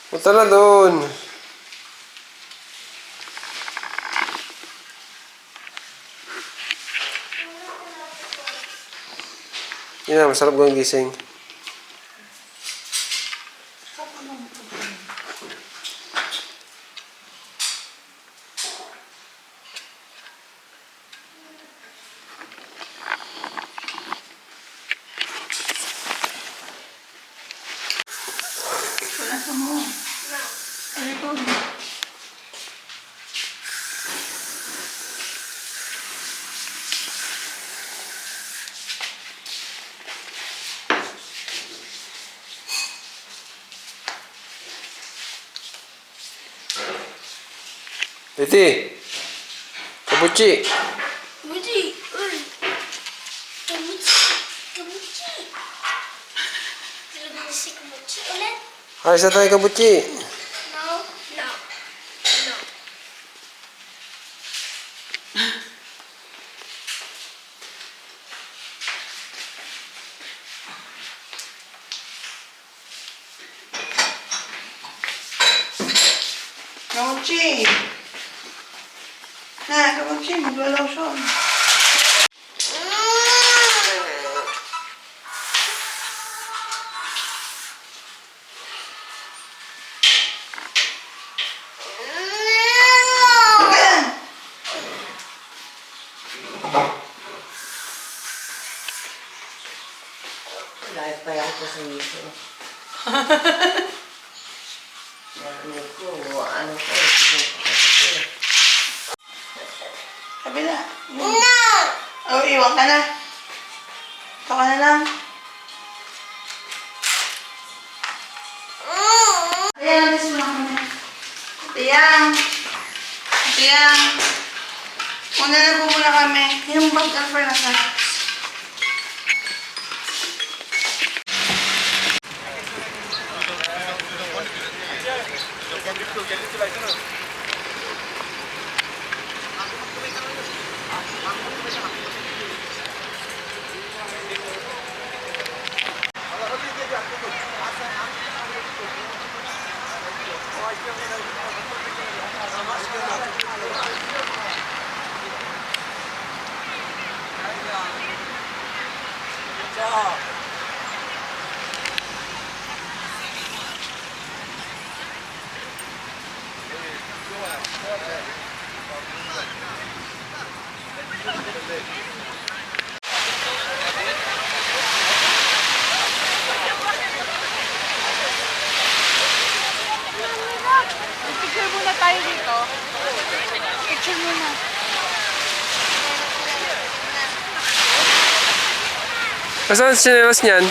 Punta na doon. Yun na, masarap gawing gising. Titi, kabuchi. Kabuchi, uy. Kabuchi. Kabuchi. Talaga si kabuchi ulit? Ayos na tayo kabuchi. No, no, no. Kamuchi! Na, Kamuchi, maglo-lotion. Ayan! Live pa yan ko sa miso. Ano ko, Sabi na. No! Oh, iwan ka na. Ito ka na lang. Ayan, alis mo lang kami. Tiyang. Tiyang. Muna na po muna kami. Yung bag offer na sa. Picture muna tayo dito. Picture muna. Saan sinelas niyan?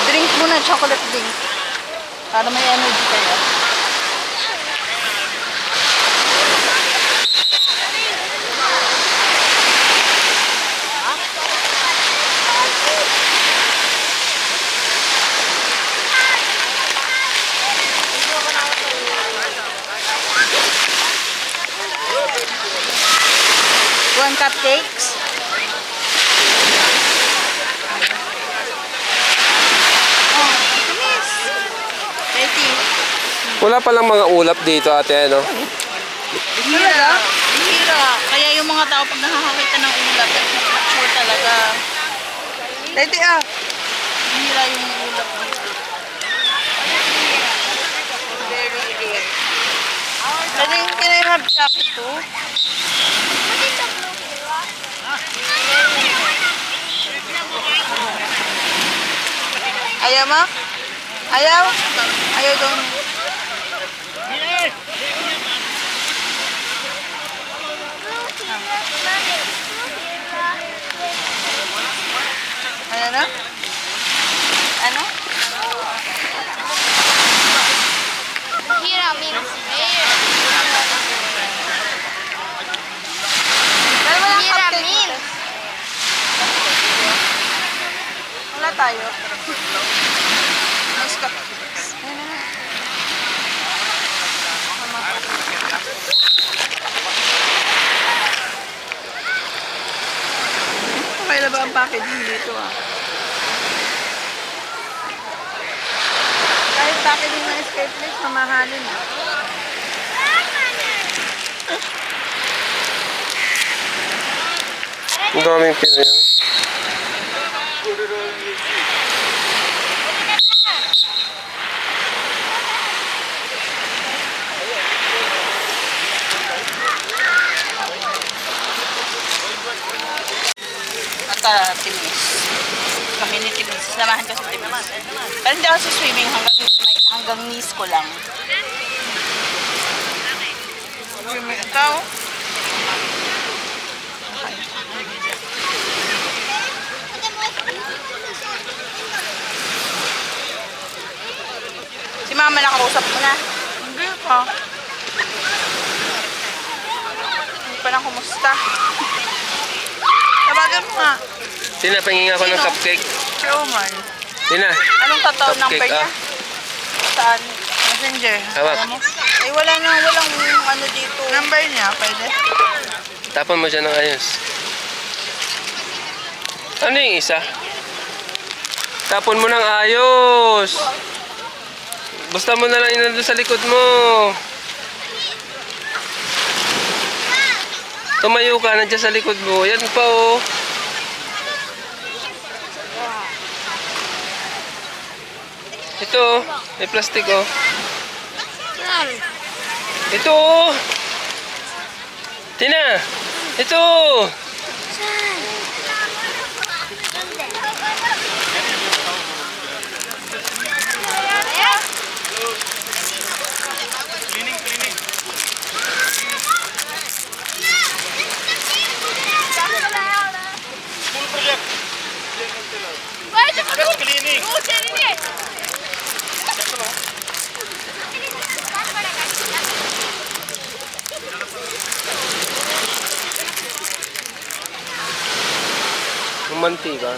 Drink muna, chocolate drink. Para may energy kayo. Want cupcakes? Wala palang mga ulap dito ate, ano? Bihira. Bihira. Kaya yung mga tao pag nakakakita ng ulap, sure talaga. Lady ah. Bihira yung ulap dito. Very rare. Can I have chocolate too? Ayaw mo? Ayaw? Ayaw daw niya. Ano? Ano? Hira means mayor. Pero walang Hira cupcake. means. Wala tayo. Nice cupcakes. Okay na ba ang packaging dito ah? Kahit packaging ng escape place, mamahalin ah. Ang daming pila yan. At timis. Kami ni timis. Samahan ko sa timis. Pero hindi ako sa swimming hanggang knees ko lang. Ikaw? Si mama nakausap mo na. Hindi pa. Hindi pa na kumusta. Tawagan mo nga. Tina, pahingin ako ng Sino? cupcake. Si Omar. Tina, Anong totoo number Cupcake, niya? ah. Saan? Messenger. Hawak. Alam mo? Eh wala walang ano dito. Number niya, pwede? tapon mo siya ng ayos. Ano yung isa? Tapon mo ng ayos. Basta mo na lang inandun sa likod mo. Tumayo ka, nandiyan sa likod mo. Yan pa oh. Ito oh, may plastic oh. Ito oh. Tina, ito. Mantika.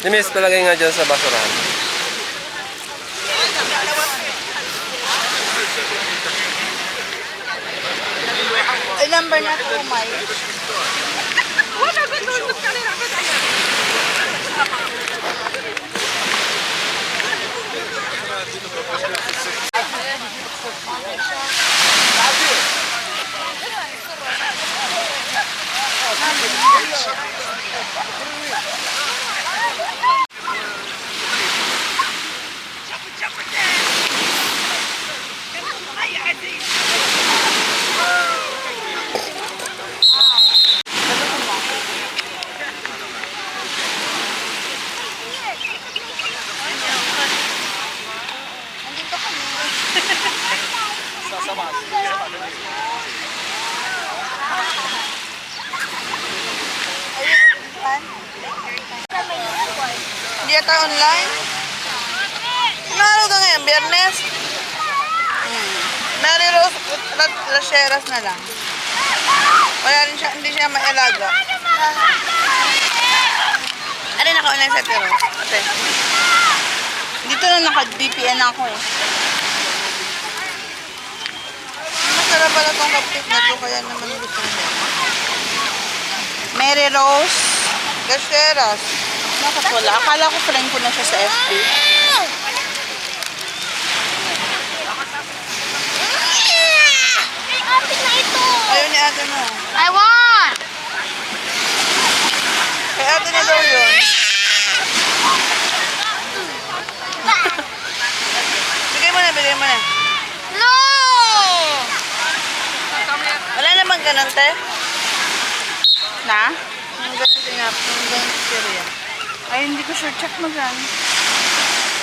Dimis, palagay nga dyan sa basurahan. Ay, number na to, Umay. yan? Hindi yata online? Ano araw ka ngayon? Biyernes? Mary Rose Lacheras na lang. Wala rin siya, hindi siya maalaga. Ano naka-online sa Tiro? Ate. Dito na naka-VPN ako eh. Masarap pala itong cupcake na ito, kaya naman gusto niya. Mary Rose Lacheras. Bakit wala? Akala ko friend ko na siya sa FB. Ayaw ni ate mo. I want! Kay ate na daw yun. Bigay mo na, bigay mo na. No! Wala namang ganun, te? Na? Yung ganun nga, yung ganun siriya. Ay, hindi ko sure. Check mo dyan.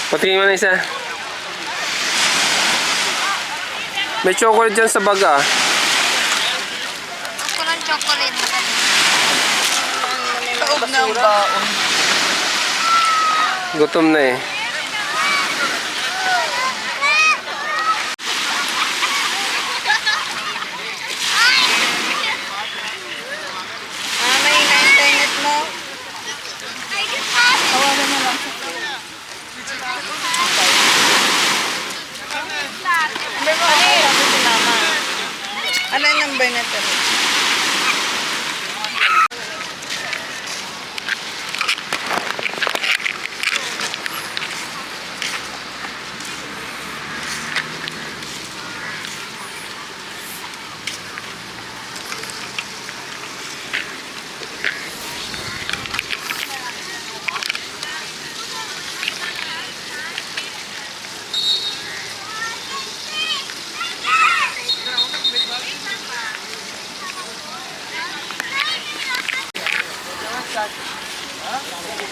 Patingin mo na isa. May chocolate dyan sa baga. Ako ng chocolate. Kaob na ang baon. Gutom na eh. May na-internet mo? Tawagan mo lang. Ano yung number na ito?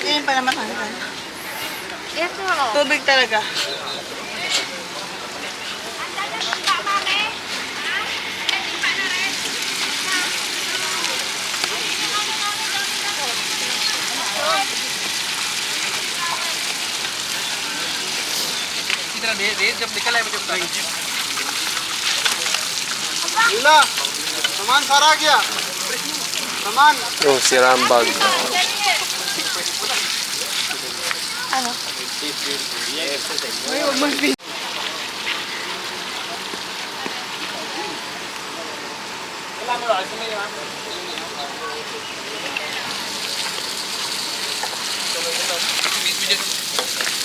Ganyan pa naman ang Ito. tubig talaga. लीला सामान सारा आ गया सामान Oh, si Rambag.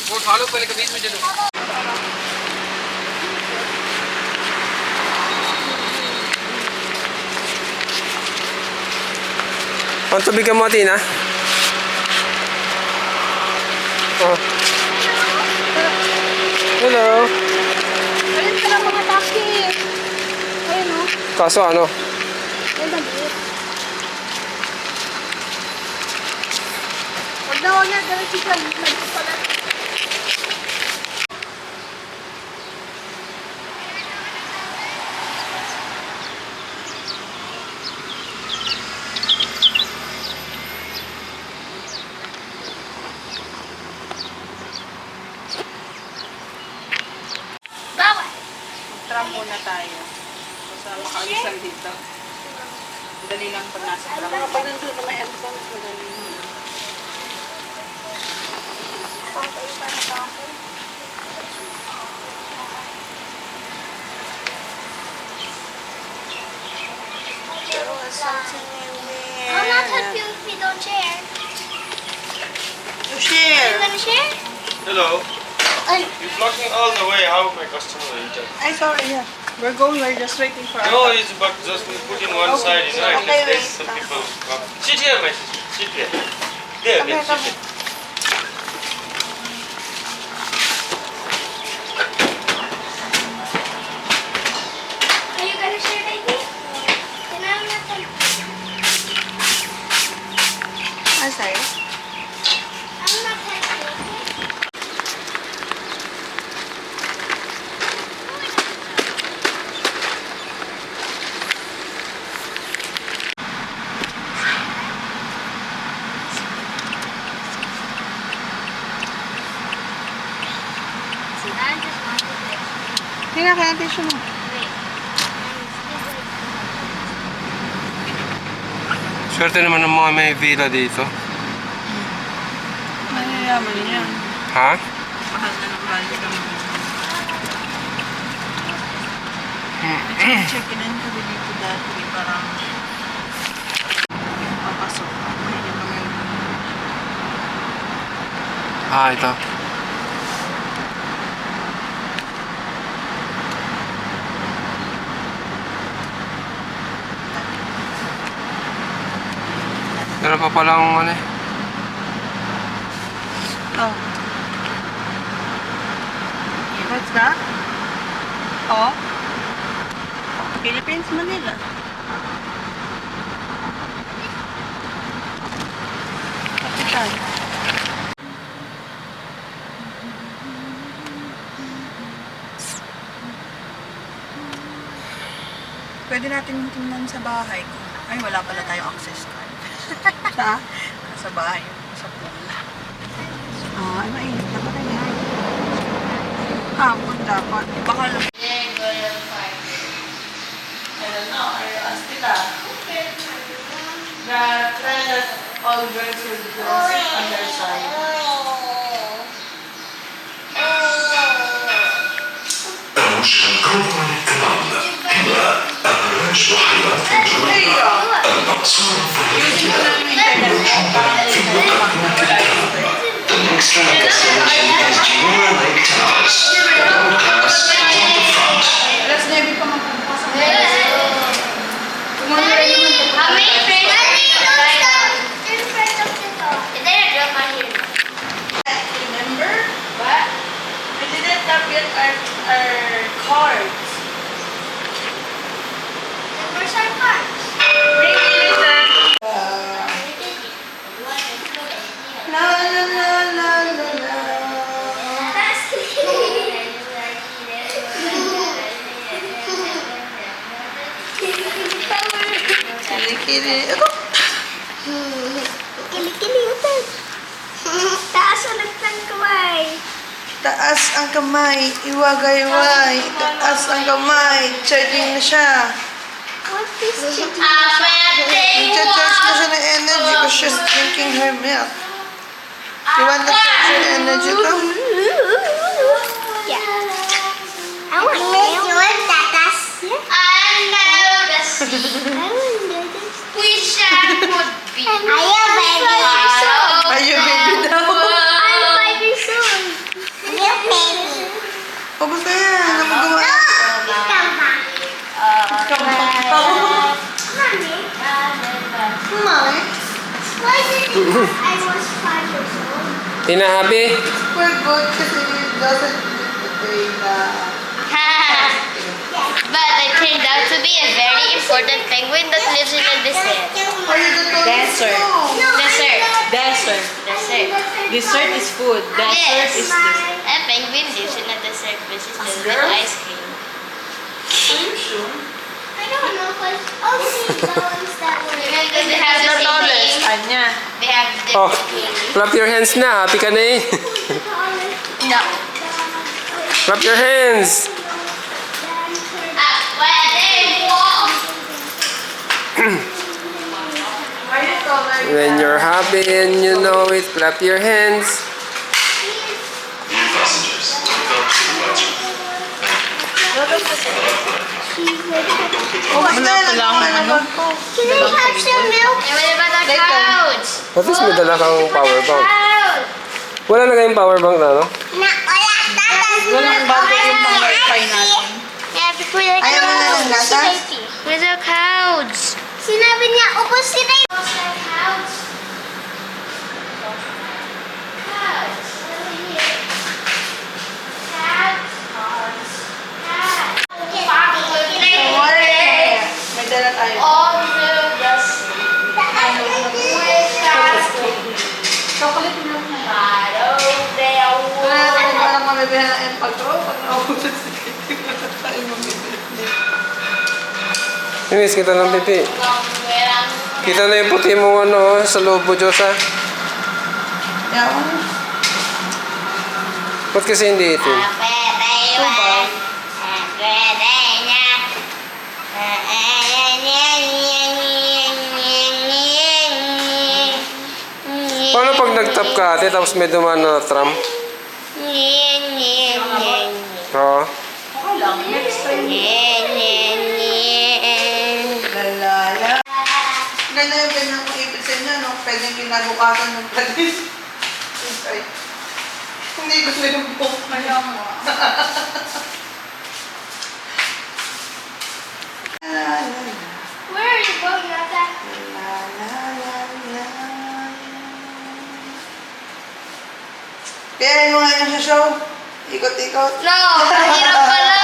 वो उठा लो पहले के 20 मिनट दो Ang tubig ka mo, Tina? Oh. Hello. Ayun ka lang mga taki. Ayun o. Kaso ano? Ayun maliit. Huwag na. Dahil si Jan. Maliit pala. Bawal. Tram muna tayo. Basta makaalisan dito. Dali lang pag nasa tram. Pag nandun na may aircon, madali. I'll not help you if you don't share. To You share. gonna share? Hello Ay. you're blocking all the way how my customer will enter Ay, sorry. Yeah. We're just waiting for no it's but just put in one side you know and Okay, there's wait. some people come sit here my sister sit here there Come here, sit come here. Are you gonna share, baby? Then I'm not gonna. Ah, sorry. I'm not helping. Tingnan kaya tissue mo. Swerte naman ng mga may villa dito. Mayayaman yan. Ha? Mahal na ng value ng check-in kami dito dati. Parang papasok. Hindi naman. Ah, ito. Meron pa palang ano eh. Oh. What's that? Oh. Philippines, Manila. Kapitan. Pwede natin tingnan sa bahay ko. Ay, wala pala tayong access card. Sa? Sa bahay. Sa pool. Ah, ano eh? Dapat na yan. Ah, pool dapat. Baka lang. I don't know. I asked Tita. The trend that all girls will dress on their side. المشركون الكرام كما أبراج وحياة الجميع المقصود The next destination is Junior Lake Towers. Double glass is on the front. Alas 9 pa magpapasok. How many friends are in front of the door? Is there a drama here? Remember? What? We didn't get our cards. Where's our cards? Bring me later. La la la la la la. Kili-kili. Ito. Kili-kili ulit. Taas ulit ng kamay. Taas ang kamay. Iwagay-way. Taas ang kamay. Charging na siya. What is it? Nagcha-charge na siya ng energy because she's drinking her milk. You want to charge your energy to? Yeah. I want milk. You want tatas? Yeah. I know this. I want this. Wish I could be. I am baby. Are you baby daw? I'm 5 years old. You're baby. O basta yan. Ano mo gawa? Mami? Why did you I was 5 years old? Tina, happy? We're good kasi it doesn't pay the... But it turned out to be a very important penguin that lives in a desert. Are you the tallest? Desert. No. Desert. Desert. Desert. Dessert is food. Desert is dessert. A penguin lives in a desert which is filled with girl? ice cream. Are you sure? I don't know, but all the ones that were... Because they have the The same tallest. name. Anya. They have Oh, different names. clap your hands na. Happy ka na eh. No. Clap your hands. Where they walk. Are you taller? When you're happy and you know it, clap your hands. Dear passengers, welcome to the Western. O basta yan. Nagpapanabag ko. Can I have some milk? And what about the couch? At least may dala kang power bank. Couch. Wala na kayong power bank na, no? Walang battery yung pang wifi natin. Yeah, before the Ayaw mo na ng gatas? Where's our couch? Sinabi niya, upo si Ray. Where's our couch? Couch. Over here. Couch. Couch. May dala tayo. All the dust. Chocolate milk na. Wala Wala lang mabibihan ng empag-draw. Pag naubusan si Kitty, wala tayo mabibili. Inis, kita ng pipi. Kita na yung puti mo ano, sa loob mo, Diyos, ha? Yaman. Ba't kasi hindi itim? nag-tap ka ate, tapos may dumaan na tram? Oo. Okay lang. Next time. Lalala. Ganda yung ganyan kong ipit sa inyo, no? Pwedeng kinabukasan ng palis. Ay. Hindi ko na yung book. Kaya mo. Where are you going, Nata? Kaya mo nga yun sa show. Ikot-ikot. No, mahirap pala.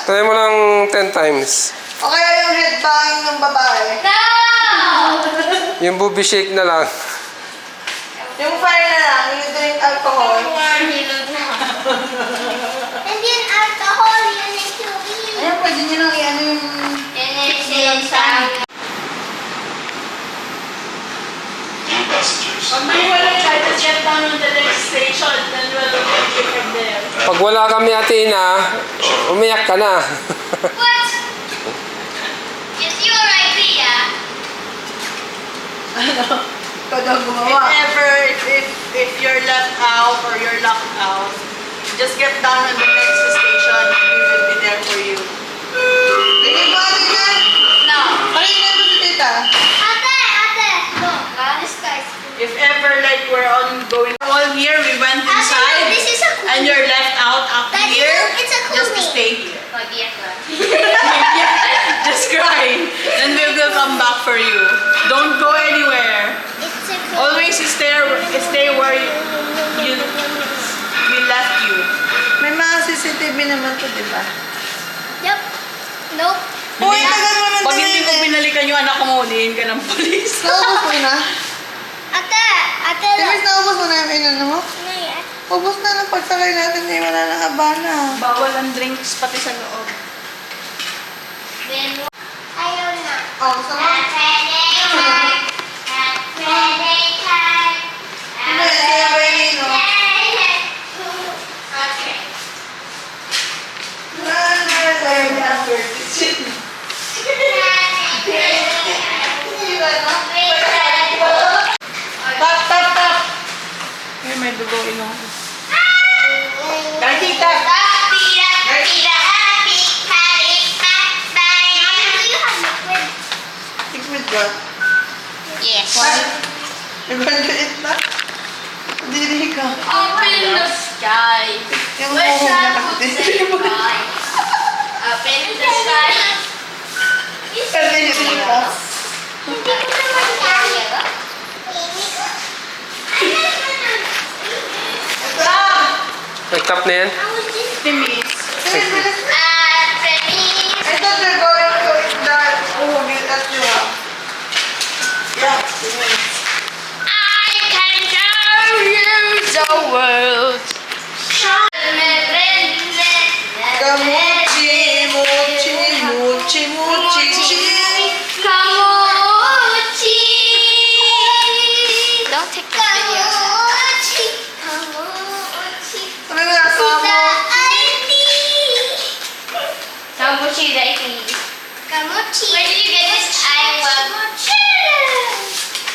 Try mo lang 10 times. O kaya yung headbanging ng babae. No! Yung booby shake na lang. Yung fire na lang, yung drink alcohol. Hindi yun alcohol, yun ay tubig. Ayan, pwede nyo lang i-ano yung... Yun ay sinasabi. Dear passengers, Pag may wala tayo, just get down on the next station, then we'll take you from there. Pag wala kami ate na, umiyak ka na. What? It's your idea. Ikaw daw If gumawa. ever, if you're left out or you're locked out, just get down on the next station and we will be there for you. Tingin mo ate na. No. Pakinggan mo si tita. Ate. No. This guy's If ever like we're on going all here, we went inside this is a cool. and you're left out up Daddy, here, look, it's a cool just to name. stay here. Pag-iyak lang. Just cry. Then we will come back for you. Don't go anywhere. It's a cool. Always stay where we left you. May mga CCTV naman to, di ba? Yep. Nope. Uy, tagal mo naman Pag hindi mo tumingin. binalikan yung anak mo, hulihin ka ng polis. Naubos mo na? Ate. Timis, naubos mo na yung inano mo? Ano yan? Ubos na ng pagsakay natin, eh, wala nang habana. Bawal ang drinks pati sa loob. Then, ayaw na. Oh, gusto mo? Hindi, kaya ba yung ino? Okay. Tap, tap, tap! Ay, may dugo ino. Dahil tita. Tikmit ka. Yes. Nagbandiit na. Dili ka. Open the sky. Yung Where's muhog na that food kasi. say sky? Open the sky. Dili ka. Hindi ko naman kaya ba? Nag-tap na yan? Timis. Bilis, bilis. I thought you're going to eat that. Oh, get that you have. Yeah, timis. I can show you the world. Kamuchi, mochi, mochi, mochi, chi. Kamuchi. Don't take the video. Kamuchi. Ano na kasama? Kamuchi, the IT. Kamuchi. Where did you get this? I love.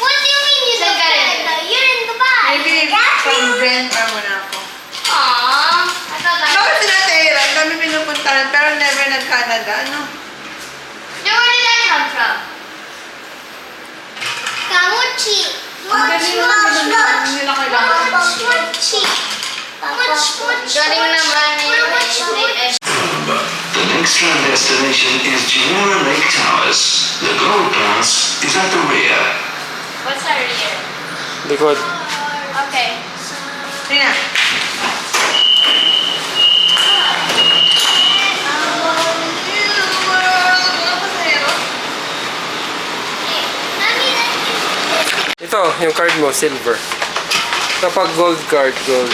What do you mean you don't get it? You're in Dubai. Maybe from Brenda mo na ako. Aww. I thought that. Bakit sila Tera? Ang dami pinupuntahan pero never nag-Canada. Ano? Where did that come from? Kamuchi. Ang galing naman, ganun lang. Hindi nila kailangan mag-swim. Galing naman eh. remember, the next land destination is Jumeirah Lake Towers. The gold class is at the rear. What's our year? Likod. Okay. Tina. Ito, yung card mo, silver. Kapag gold card, gold.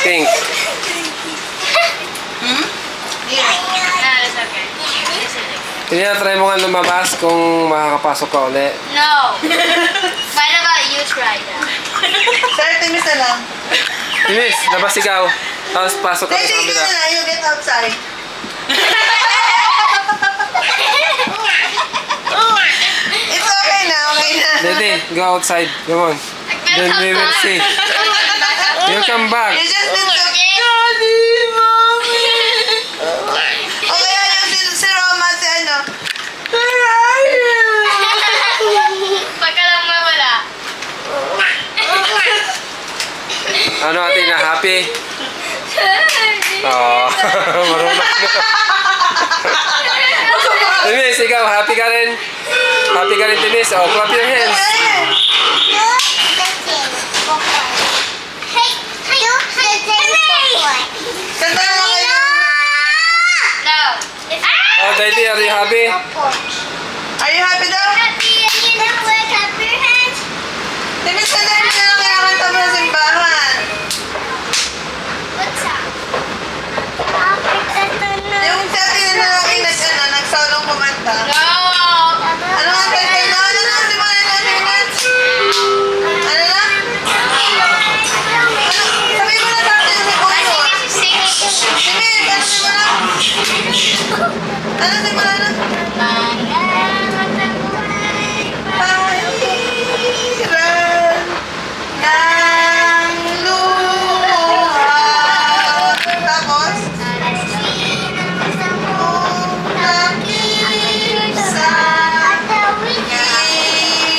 Pink. Try mo nga lumabas kung makakapasok ka ulit. No. What about you try that? Sir, timis na lang. Timis, labas ikaw. Tapos pasok ka sa Hindi kabila. ka na, you get outside. It's okay na. go outside. Come on. Then we will see. You come back. You just need to... Daddy, Mommy! O kaya yung si Roma, si ano? Where are you? Pagka lang mawala. Ano ate na happy? Oh, marunong na. Timis, ikaw, happy ka rin? Happy ka rin, Timis? Oh, clap your hands. Kanta na lang kayo. No. Oh, Daddy, are you happy? Are you happy daw? Timis, kanta na lang kinakanta mo sa simbahan. Yung dati na lang nagsalong kumanta. No. Ano nga kanta na? Ano na? Di ba na Timis? Ano na? Sabi mo na sa atin si Kuya. Timis, ano si mo na? Panghiran ng luha. Tapos, nakisa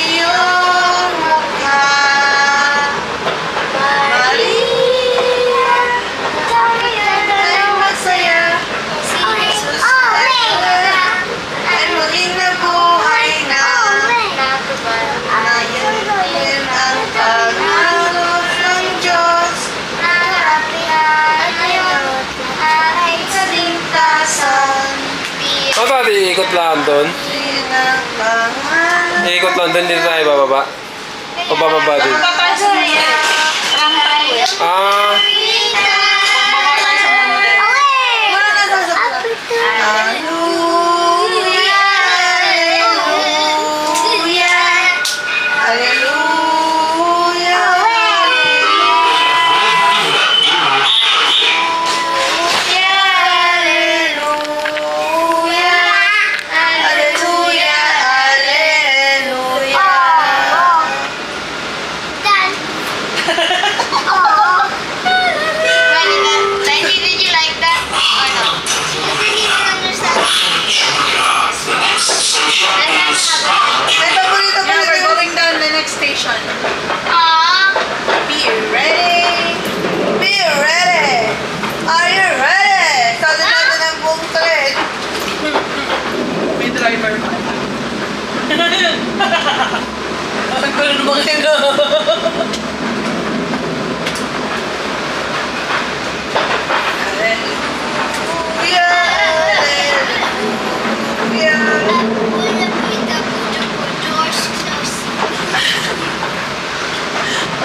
iyong mukha. Maria, ay masaya. Ay muling nabuhay na. Ayun ang pangako ng Diyos. Sa ligtasan. Oh, Daddy, ikot lang doon. Yun ang pangalan. Ikot lang doon, dito tayo bababa. O bababa din. Ah, Wala na sasabihin. Hallelujah, hallelujah, hallelujah, Did you like that or no? May paborito ko Yeah, we're na going down the next station. Aww. Be ready. Be ready. Are you ready? Sabi natin ang buong thread. May driver pa. Ang gulo naman kayo.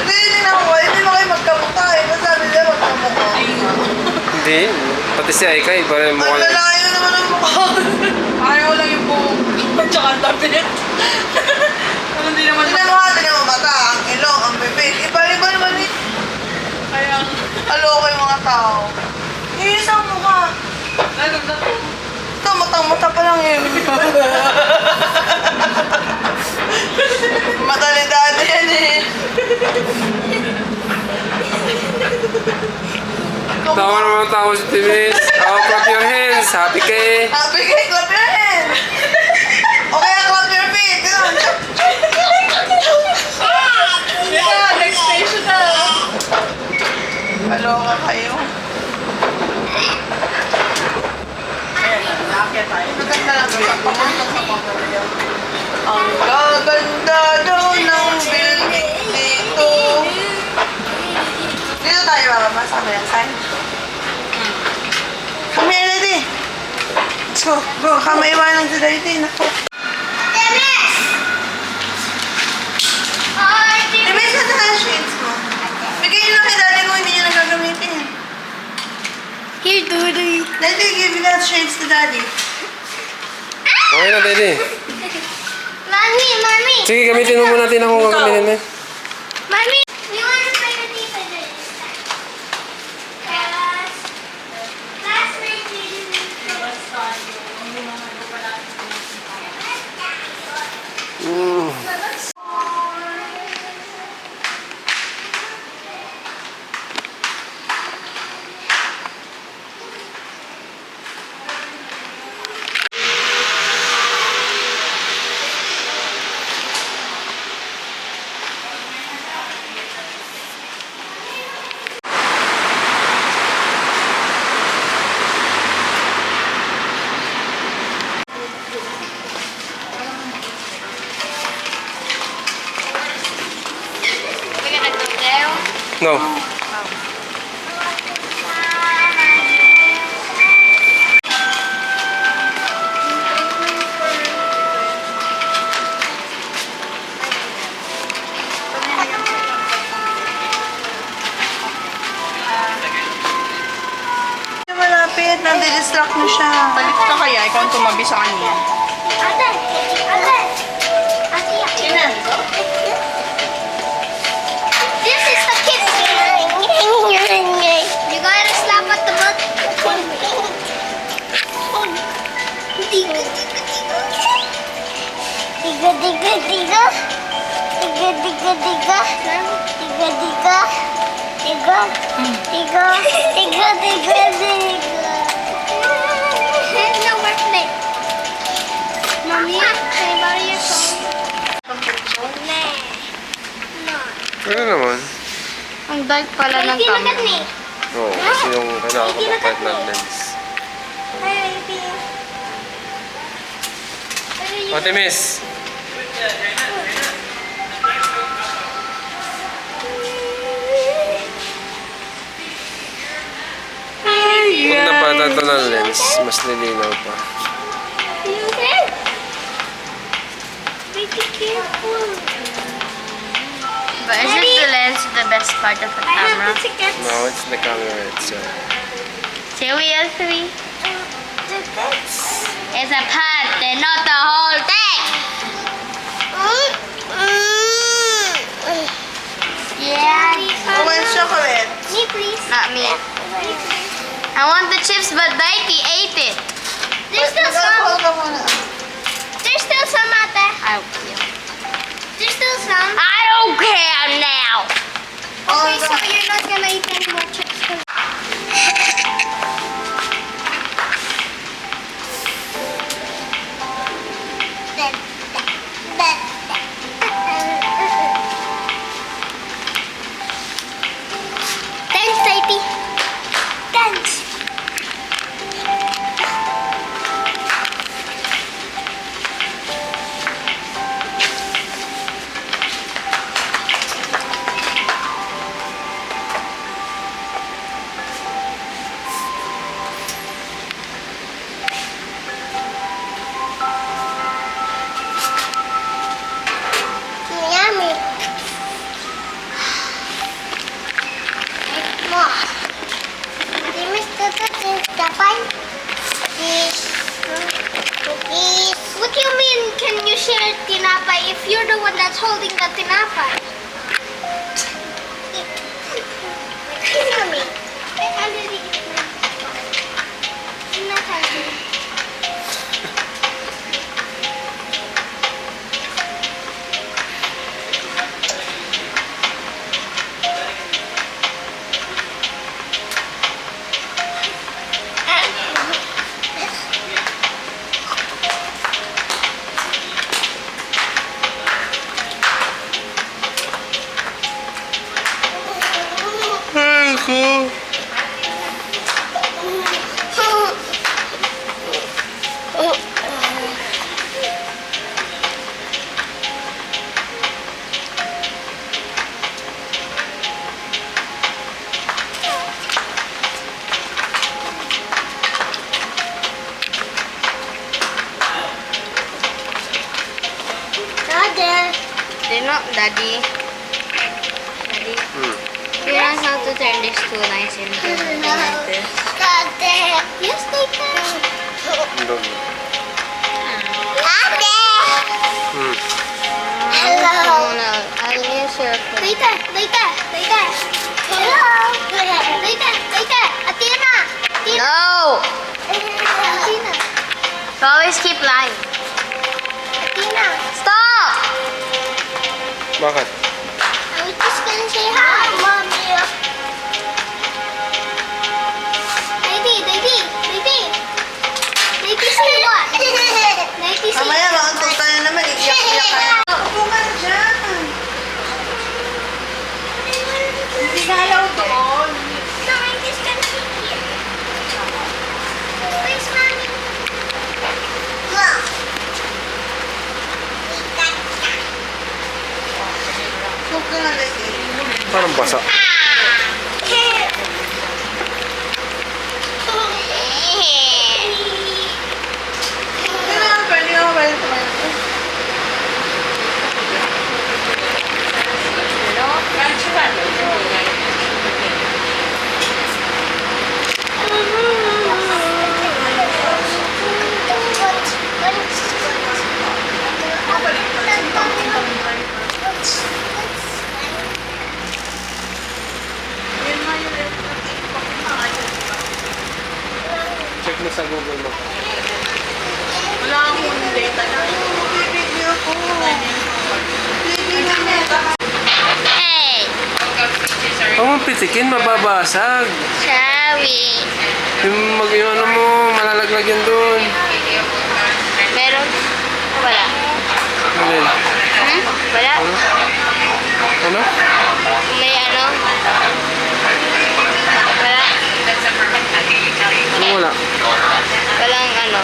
Hindi mo kayo magkamukha eh. Masabi nila magkamukha. hindi. Pati si Aika, iba rin Ang mukha niya. lalayo naman ang mukha. Ayaw lang yung buhok. Tsaka ang tapit. Ano hindi naman Tignan mo nga, tignan mo mata, ang ilong, ang bibig. Iba-iba naman eh. kaya. Aloko yung mga tao. Isang mukha. Lalong na to. Ito, matang-mata pa lang yun. Matalidad yan eh. Tawa naman ang tawa si Timis. Oh, clap your hands. Happy ka eh. Happy kayo, clap your hands. O kaya clap your feet. Ganun. Yeah, next station na. Aloka kayo. Ayan, nakakit tayo. Maganda lang ba? Papunta sa Pampanga. Ang gaganda daw ng building dito. Dito tayo bababa sa may sign. Kami ready. Let's go. Go. Kami iwanan si Daity. Nako. Remis na tayo shades mo. Bigay nyo lang kay daddy kung hindi nyo nagagamitin. Here, Doodoo. Daddy, give me that shades to daddy. Okay na, Daddy. Mommy, mommy. Sige, gamitin mo muna natin akong gagamitin mo. Mommy. We want to play with these again. Last night we didn't. No. Malapit, nadidistract na siya. Balik ka kaya, ikaw ang tumabi sa kanya. Ate! Ate! Ate! Sina? This is the kids. You gotta slap at the butt. Diga, diga, diga. Diga, diga, diga. Diga, diga, diga. Diga, diga. Diga. Diga. Diga, diga, diga. No more play. Mommy, can I borrow your phone? No. Ano naman? Ang dark pala ng Baby, look at camera. me. Oo, kasi yung kailangan ko magpalit ng lens. Hi, baby. Ate Miss! Pag napatan to ng lens, mas nilinaw pa. You okay? Be careful. But isn't the lens the best part of the I have camera? the tickets. No, it's the camera itself. Serial 3? Tickets. It's a part, not the whole thing! Yeah. Chocolate. Me, please. Not me. I want the chips, but Daiki ate it. There's still some. There's still some, Ate. I don't care. There's still some. I don't care now! Okay, so you're not gonna eat any more chips. Thanks, Taiti. Thanks. Yummy. More. You missed the Japan. What do you mean, can you share tinapay if you're the one that's holding the tinapay? Yummy. I already eat my I'm not hungry. Ay, ko! Daddy. Daddy. You know how to turn these two lines into something like this? Yes, they can. Hindi. Ate! Hello. Hello. I'll use your phone. Later, later, later. Hello. Later, later. Athena. Athena. No! Athena. You always keep lying. Athena. Stop! Bakit? I was just gonna say hi. Mommy. Lady, say what? Lady, say Mamaya, mauntok ka na naman. Iiyak-iyak ka na. Upo ka dyan. Hindi na ayaw doon. No, I'm just gonna sit here. Where's mommy? Look. Huwag ka na lagi. Parang basa. cellphone mo. Wala akong data na. Baby ako. Baby na meta. Hey, Huwag mong pitikin, mababasag. sorry. Yung ano mo, malalaglag yan doon. Meron? Wala. Alin? Wala? Ano? May ano? Wala? Ano wala? Walang ano?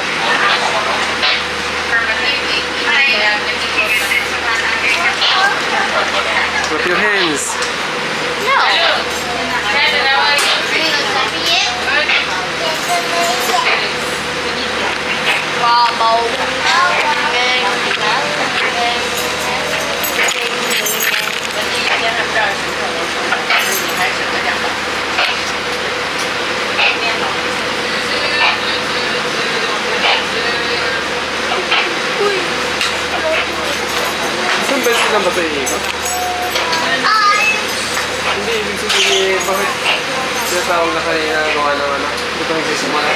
Clap your hands. No. Wow. Isang beses lang ba ito iikot? Hindi, ibig sabihin, bakit tinatawag na kanina gawa ng ano? Hindi pa nagsisimula.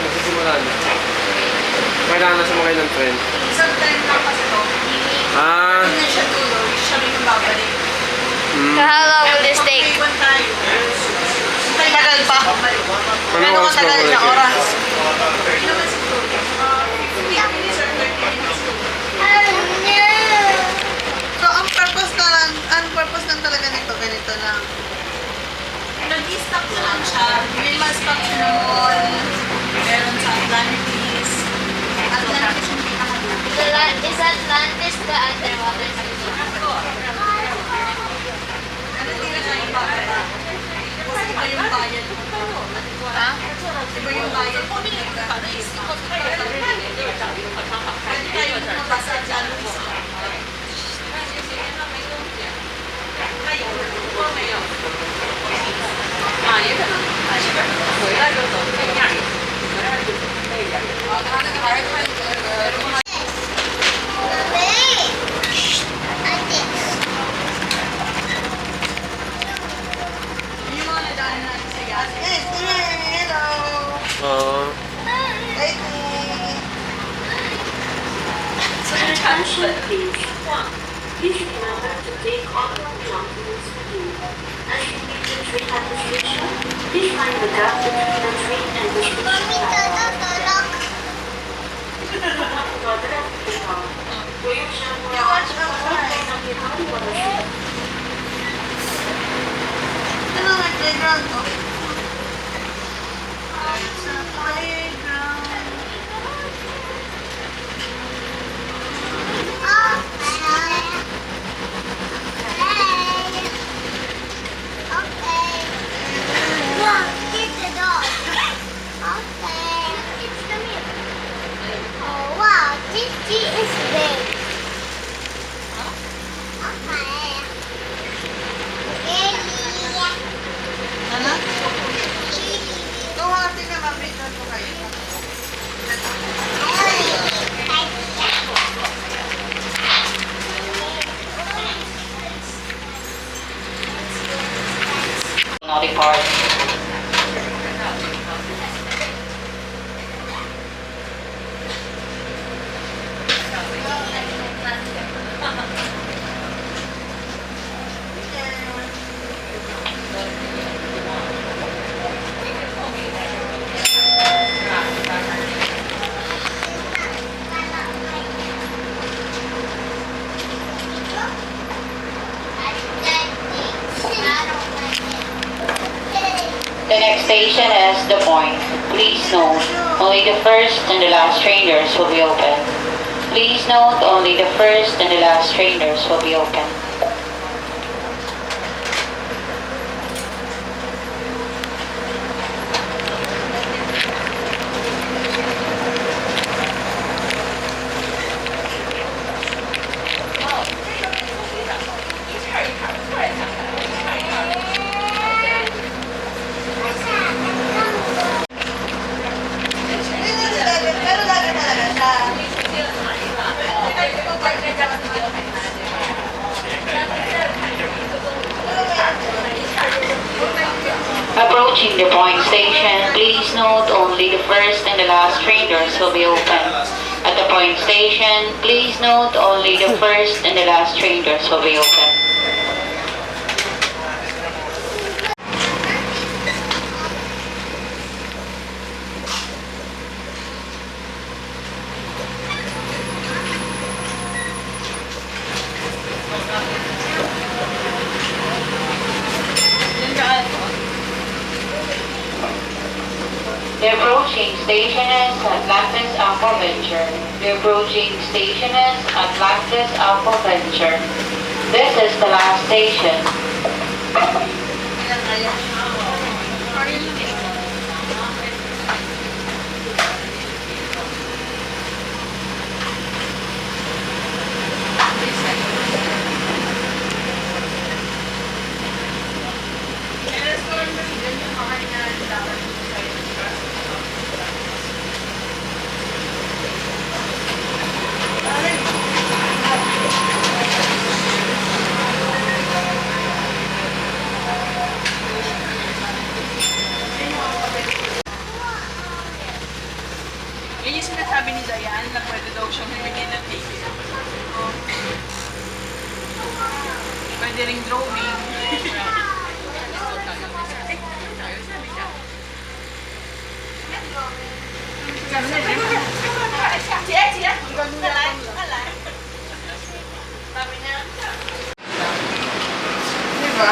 Nagsisimula na. Kailangan na sumakay ng train. Isang time lang kasi to. Ah, Hindi na siya tuloy. Siya rin yung babalik. So how long will this take? Iwan tayo. Tagal pa. ano Gano'ng oras ba katagal na balik? oras? Hindi naman siguro. 15 minutes or 30 minutes. So, ang purpose lang talaga nito, ganito lang. Nag-stock na lang siya. May mas stock siya ng mall. Meron sa Atlantis. Atlantis yung pinakadulo. Is Atlantis the underwater city? Ano tira na yung bayad? Kasi iba yung bayad. Ha? Iba yung bayad. Pwede tayo mabasa dyan. Yung mga nadaan natin sa gas. Hello! Oo. Attention please. Please remember to take all your documents with you. As you reach the train at the station, please find the gap between the train and the station platform. Ano nga playground to? Sa playground. Oh wow, this tea is big. Okay. Ano? Ito natin na mabigyan ko kayo. Naughty part. The next station is The Point. Please note, only the first and the last trainers will be open. Please note, only the first and the last trainers will be open. Pero lagi talaga siya. Approaching the Point station, please note only the first and the last train doors will be open. At the point station, please note only the first and the last train doors will be open. The approaching station is Atlantis Aqua Venture. The approaching station is Atlantis Aqua Venture. This is the last station. Yan yung sinasabi ni Dayan na pwede daw siyang humingin ng ticket. Pwede ring drawing. Diba?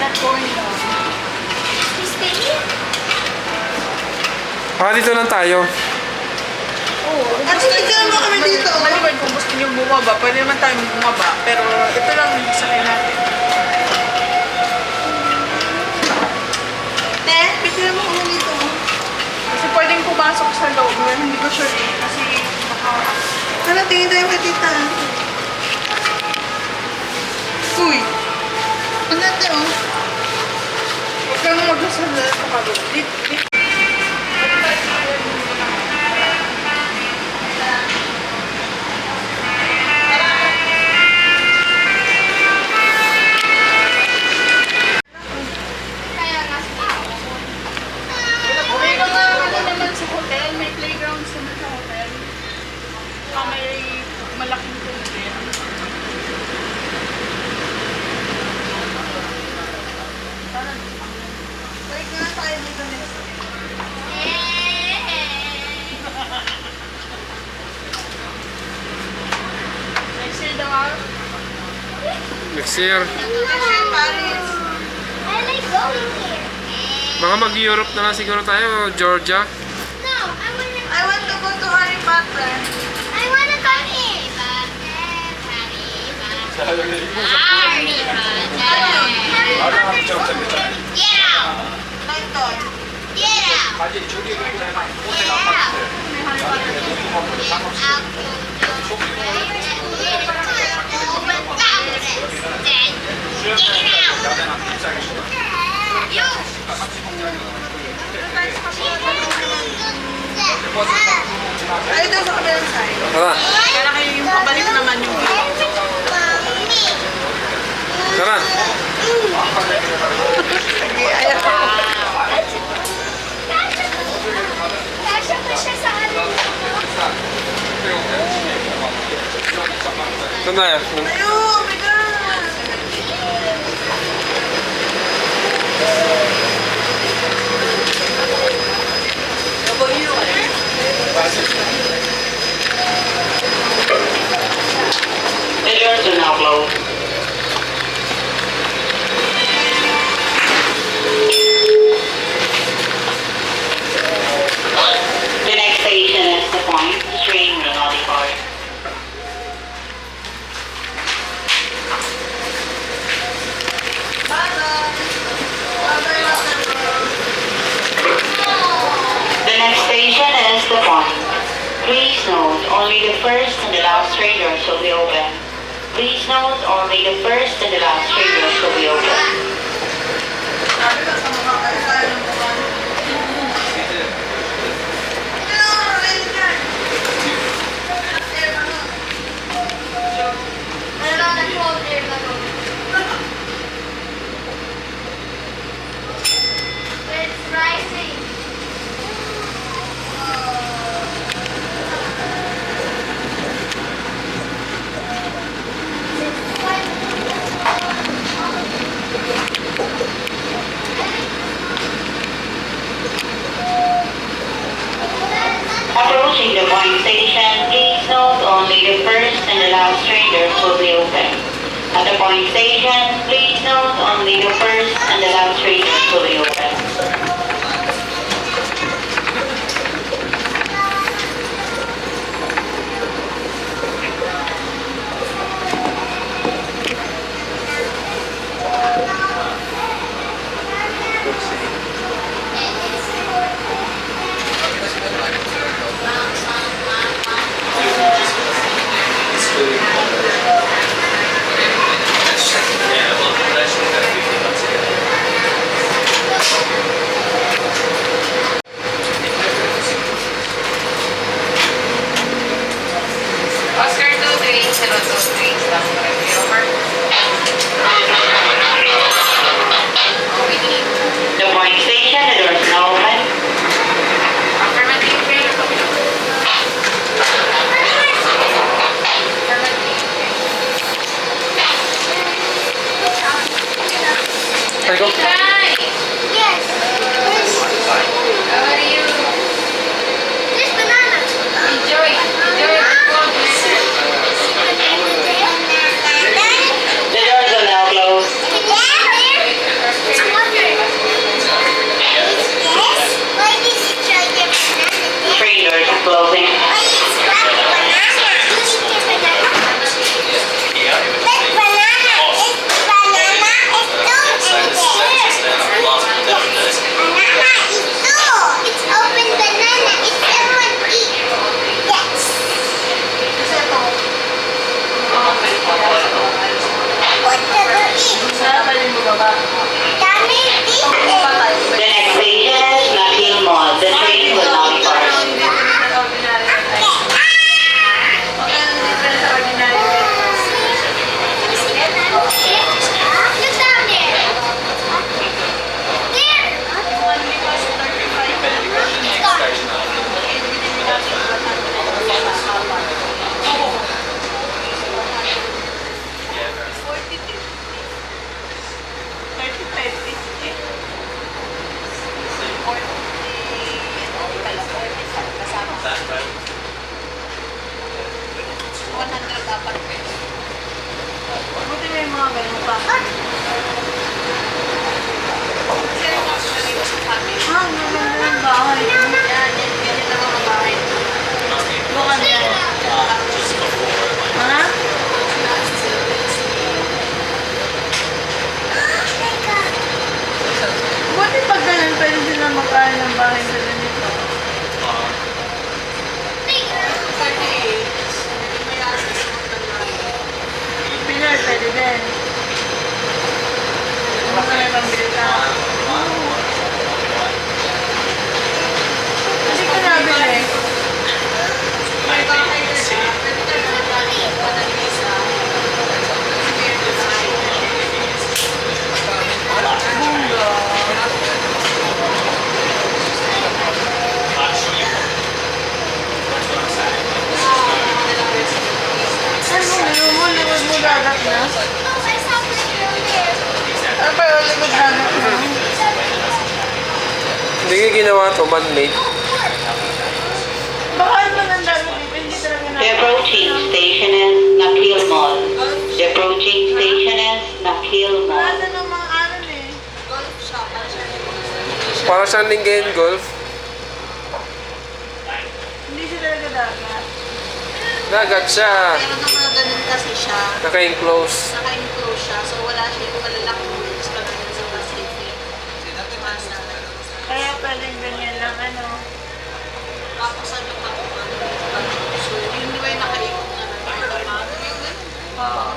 Not going down. Baka dito lang tayo. At hindi naman kami dito. Maliban kung gusto niyo bumaba, pwede naman tayo bumaba. Pero ito lang sakay natin. Te, pwede naman kami dito. Kasi pwedeng pumasok sa loob. Hindi ko sure eh. Kasi baka... Ano, tingin tayo kay tita. Uy! Ano natin, oh? Huwag kang magsasalala sa kalo. Dito. Okay lang nga ano naman sa hotel. May playgrounds naman sa hotel. May malaking pool din. Balik na lang tayo dito next. Next year daw ako. Next year. Paris. I like going here. Baka mag-Europe na lang siguro tayo, Georgia. No, I want to go to Harry Potter. I wanna come here. Harry Potter. Get out. London. Get out. Get out. Ay, ito sa kabilang side. Tara, Kaya kayo yung pabalik naman yung view. tara. Sige, ayaw ko. Kasya pa siya sa amin. Ito na yan. Ayaw, oh my God. The doors are now closed. The next station is The Point. The train will now depart. The next station is The Point. Please note, only the first and the last train doors will be open. Please note, only the first and the last train doors will be open. Sabi ka sa mga tayo ng buwan. Hello, Ranger. Wala na po, last train doors will be open. At the point station, please note only the first and the last train doors will be open. Oscar 23803. Stop for review. Over. We need The point station, the doors now open. affirmative train. Ay ko. Hi! Yes. How are you? There's banana. Enjoy. Enjoy the cold weather. The doors are now closed. Train doors are closing. The next station is Nakhil Mall. The train will now depart. Look down there. Buti may mga ganun pa. Ah, ang ganda ng bahay. Ganyan ang mga bahay. Bukan yan. Ha? Buti pag ganun, pwede sila makain ng bahay sa ganito. Pilar, pwede din. Baka may pambili ka. Hindi ko nabili. Ano mo, likod mo dagat na? Ano ba yung likod dagat na? Hindi ko ginawa to, man-made. Baka ano ng dagat dito, hindi talaga na. The approaching station is Nakhil Mall. The approaching station is Nakhil Mall. Ano ng mga ano eh? Para saan din ganyan golf? Hindi siya talaga dagat. Dagat siya. Pero naman ganun kasi siya. Naka-enclose. Naka-enclose siya, so wala siya yung malalaking rooms pa naman sa Pacific. Kaya pwedeng ganyan lang ano. Tapos ano pa kung ano. So yun di ba yung nakaikot na lang. Oo.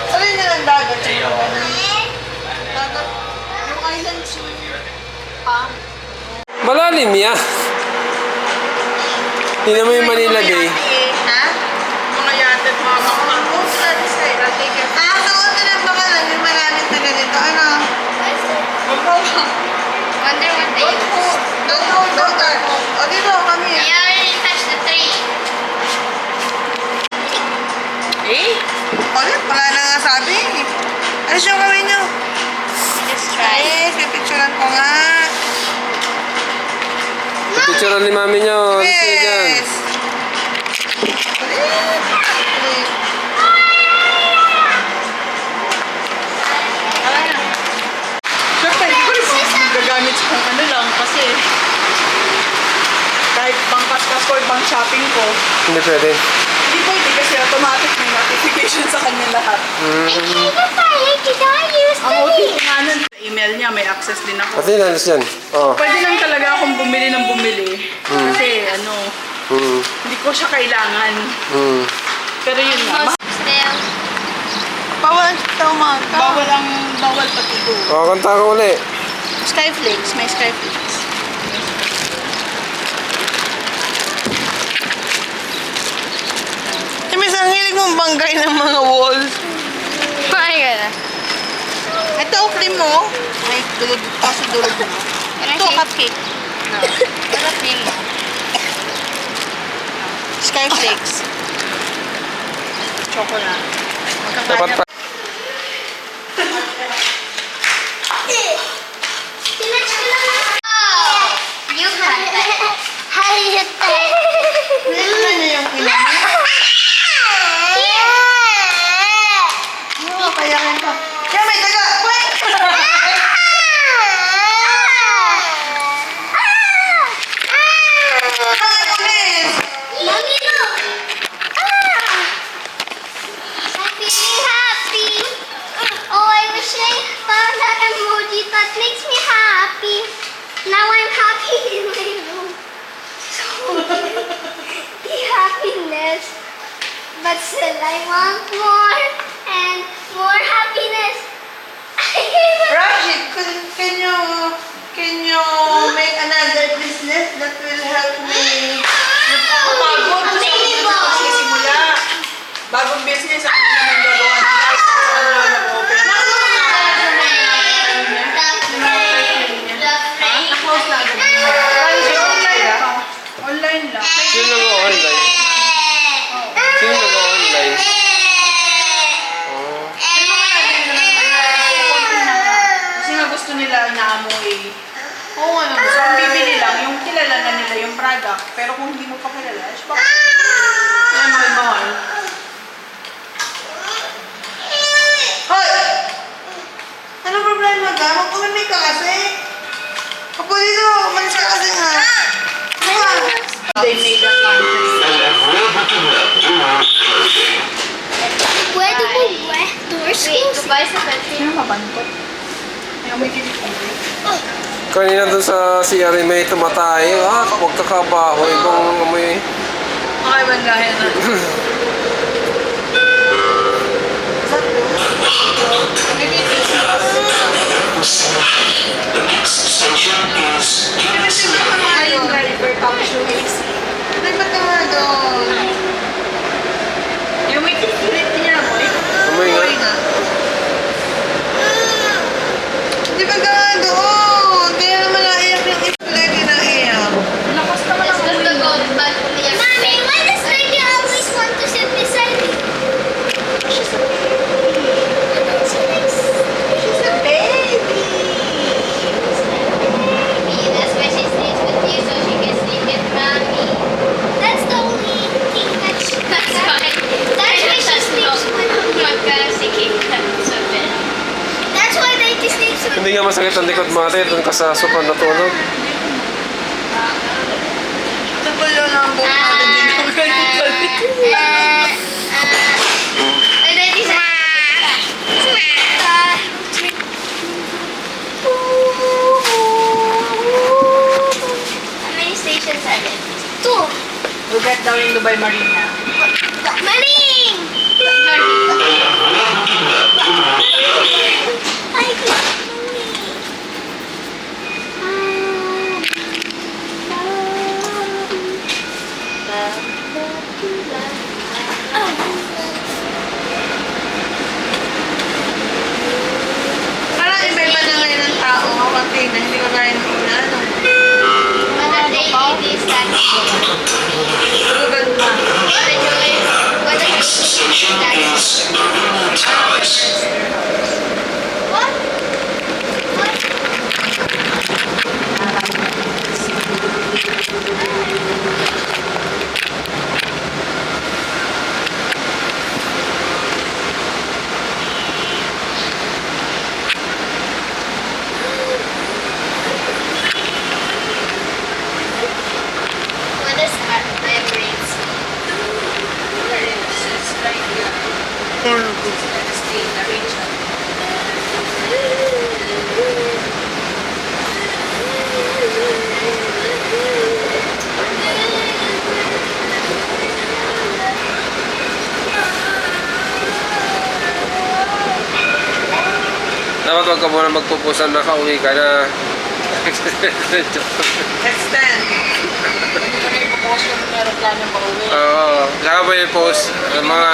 Alin na lang dagat siya? Dagat. Yung island zoo. Pa? Malalim yan. Tingnan mo yung Manila Bay. Ha? Mga yate at mga bakal. Oh, sorry, sorry. I'll take it. Ah, suot na lang baka lang yung maraming na ganito. Ano? Wonder what they use. Don't touch. O, dito kami. I already touched the tree. Eh? Wala na nga sabi. Ano siya gawin nyo? Just try. Eh, pipicturean ko nga. Ma! Picturean ni mami nyo. Alis nyo dyan. Yes! Siyempre, hindi ko rin gagamit sa kung ano lang kasi kahit pang paspas ko, pang shopping ko, Hindi pwede. hindi pwede kasi automatic may notification sa kanya lahat. Ang OTP nga nun, sa email niya, may access din ako. Pati alis yan. Oh. Pwede lang talaga akong bumili ng bumili. Kasi ano, Hmm. hindi ko siya kailangan. Hmm. Pero yun nga, Bawal tama ka. bawal pati do. Oh, kanta ka uli. Skyflakes, may Skyflakes. Miss, ang hilig mong banggay ng mga walls. Ito, cream mo. Ay, dulog. Kaso dulog mo. Ito, cupcake. Skyflakes. Chocolate. Dapat pa. Ano niya yung kailangan? Kaya ka. Kaya may taga. Wait! Mommy, look! I'm feeling happy. Oh, I wish I found that emoji that makes me happy. Now I'm happy in my room. So, the happiness. But still, I want more and more happiness. Rashid, can you make another business that will help me? Bago, gusto ko na magsisimula. Bagong business, ako na nagagawa ng life. Ano, nag-open na. Close na agad. Online pa. Online lang. Sino nag-online? Sino nag-online? Oh. May mga natin na konti na nga. Kasi nga gusto nila inaamoy. Oo nga naman. So, ang bibili lang, yung kilala na nila yung product. Pero kung hindi mo pa kilala, bakit? Kaya mahal-mahal. Hoy! Anong problema ka? Magpumimik ka kasi. Opo dito, umalis ka kasi nga. Diba? They made a country. And available to help doors closing. Where do we wear doors closing? Sino mabantot? May amoy kilikili. Kanina doon sa CR may tumatay. Ah, huwag kakabaho. Ibang amoy. Makaiban dahil na. The next station is Yung driver tapos yung AC. Ano ba ito nga doon? Yung may kilikili niya amoy. Amoy nga. Uy nga. Di ba ka nga doon? Kaya naman naiyak yung lady na iyak. Lakas naman ang amoy. Mommy, why does Lady always want to sit beside me? She's a baby. That's why she stays with you, so she can sleep with Mommy. That's the only thing that she does. That's why she sleeps with me. That's why Lady sleeps with me. Hindi nga masakit ang likod mo ate. Doon ka sa sopa natulog. Ito ba yun ang buong natin dito? How many stations are there? 2. Lugar daw yung Dubai Marina. Maling! Ay, Parang iba-iba na ngayon ang tao. Kapag na hindi ka kaya ng una. Ano? Mother Day is that. Tulugad na. What are next station is Marina Towers. What? What? Dapat wag ka muna magpupusan na kauwi ka na. Extend. Hindi ko na ipopost yung aeroplano pa uwi. Oo. Saka mo yung post. Mga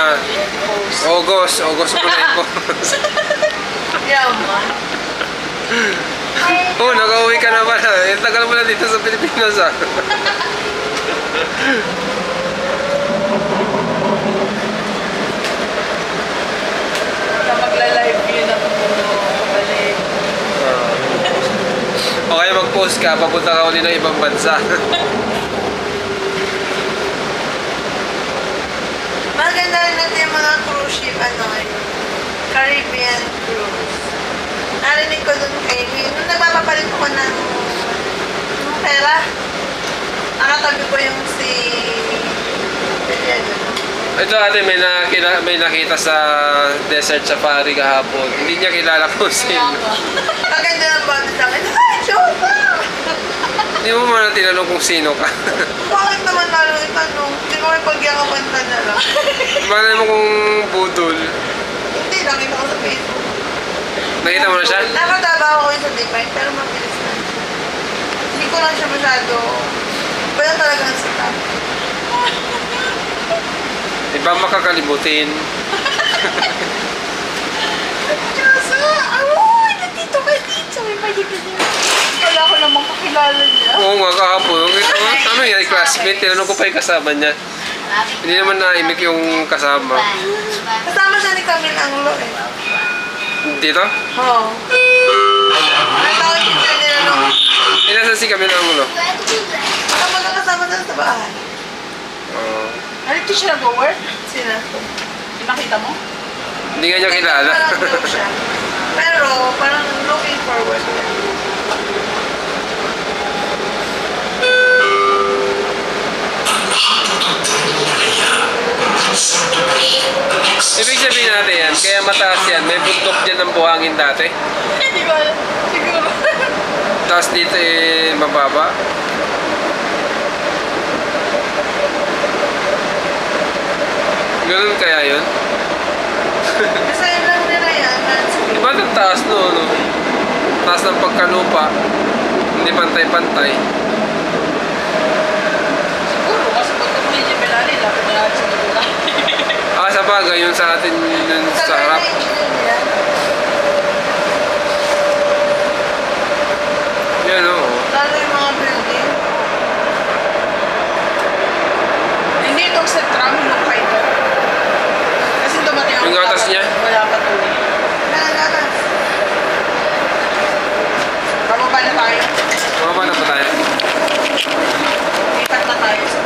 Post. August mo na yung post. Yaman. Oo, nakauwi ka na pala. Eh, tagal mo na dito sa Pilipinas ah. Na magla-live yun ako pabalik. O kaya mag-post ka, papunta ka uli ng ibang bansa. Maganda rin natin yung mga cruise ship, Caribbean cruise. Narinig ko dun kay nung nagpapapalit ko ng pera, nakatabi ko yung si... Ito ate, may nakita sa desert safari kahapon. Hindi niya kilala kung sino. Maganda ng bata sa akin, ay, Jota! Hindi mo muna tinanong kung sino ka. Bakit naman lalo itanong? Hindi ko may pagyakapan ka na lang. Malay mo kung budol. Hindi, nakita ko sa Facebook. Nakita mo na siya? Nakatabaho ko yun sa Divine, pero mabilis na. Hindi ko lang siya masyado... Wala talaga ang sita. Iba makakalimutin. Diyosa! Amoy! Nandito ka dito! May pwede ka dito. Wala ko namang kakilala niya. Oo nga kahapon. Ano yan, classmate? Tinanong ko pa yung kasama niya. Hindi naman naimik yung kasama. Kasama siya ni Camille Anglo eh. Dito? Oo. Ang tawag din siya nila nung... Inasan si Camille Angulo? Ako na kasama doon sa bahay. Ano ito siya nag-work? Sina? Nakita mo? Hindi nga niya kilala. Parang joke siya. Pero parang looking forward. Ibig sabihin natin yan, kaya mataas yan. May bundok dyan ng buhangin dati. Hindi ko alam. Siguro. Tapos dito eh, mababa. Ganun kaya yun? Kasi yun lang nila yan. Iba ng taas no, no? Taas ng pagkalupa. Hindi pantay-pantay. Siguro. Kasi pag medyo belali, lapit na natin sa nagula. Ah, sa bagay, yun sa atin yun sa harap. Yan oo. Lalo yung mga building. Hindi itong sa tram, yung kayo. Kasi dumating ako. Yung gatas niya? Wala pa tuloy. Nalalakas. Bababa na tayo. Mababa na pa tayo. Ikat na tayo sa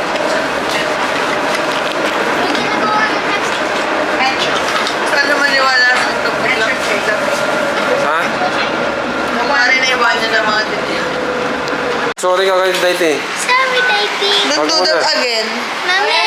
metro. Saan maniwala sa ito? Metro Ha? Kumari na iwan niya ng mga titil. Sorry ka kayo dito eh. Sorry, baby. Don't do that again. Mommy,